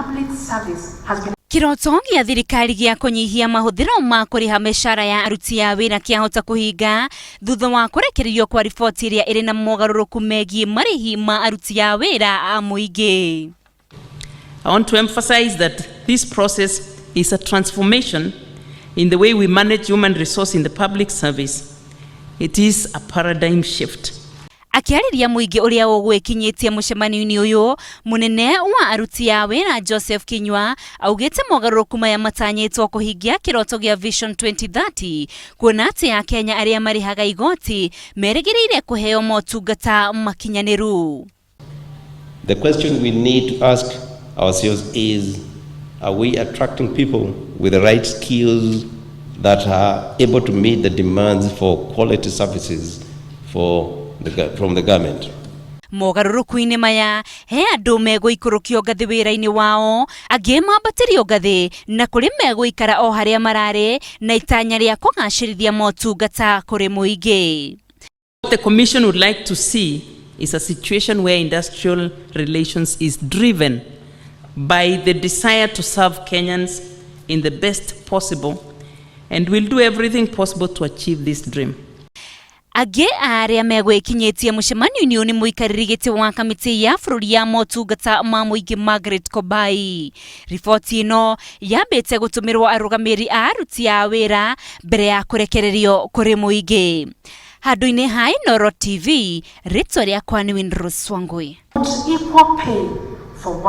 public service has been Kiroto gĩa thirikari gĩa kũnyihia mahũthĩro ma kũrĩha micara ya aruti a wĩra kĩahota kũhinga thutha wa kũrekereirio kwa riboti ĩrĩa ĩrĩ na mogaruruku megiĩ marĩhi ma aruti a wĩra a muingi. I want to emphasize that this process is a transformation in the way we manage human resource in the public service. It is a paradigm shift. Akiarĩria muingi ũrĩa ũgwĩkinyĩtie mũcemanio-inĩ ũyũ, mũnene wa aruti a wĩra Joseph Kinyua augĩte mogaruruku maya matanyĩtwo kũhingia kĩroto gĩa Vision 2030 kuona atĩ Akenya arĩa marĩhaga igoti merĩgĩrĩire kũheo motungata makinyanĩru. The question we need to ask ourselves is, are we attracting people with the right skills that are able to meet the demands for quality services from the government? Mogaruruku-ini maya he andũ megũikũrũkio ngathi wĩra-inĩ wao, angĩ kuambatirio ngathi na kũrĩ maguikara o harĩa mararĩ na itanya rĩa kugacirithia motungata kũrĩ muingi. What the Commission would like to see is a situation where industrial relations is driven by the desire to serve Kenyans in the best possible, and we'll do everything possible to achieve this dream. Angĩ arĩa megwĩkinyĩtie mũcemanio-inĩ ũyũ nĩ mũikarĩri gĩtĩ wa kamĩtĩ ya bũrũri ya motungata ma mũingĩ Margaret Kobai. Riboti ĩno yambĩte gũtũmĩrwo arũgamĩrĩri a aruti a wĩra mbere ya kũrekererio kũrĩ mũingĩ. Handũ-inĩ ha Inooro TV, rĩtwa rĩakwa nĩ Windrose Wangui. equal pay for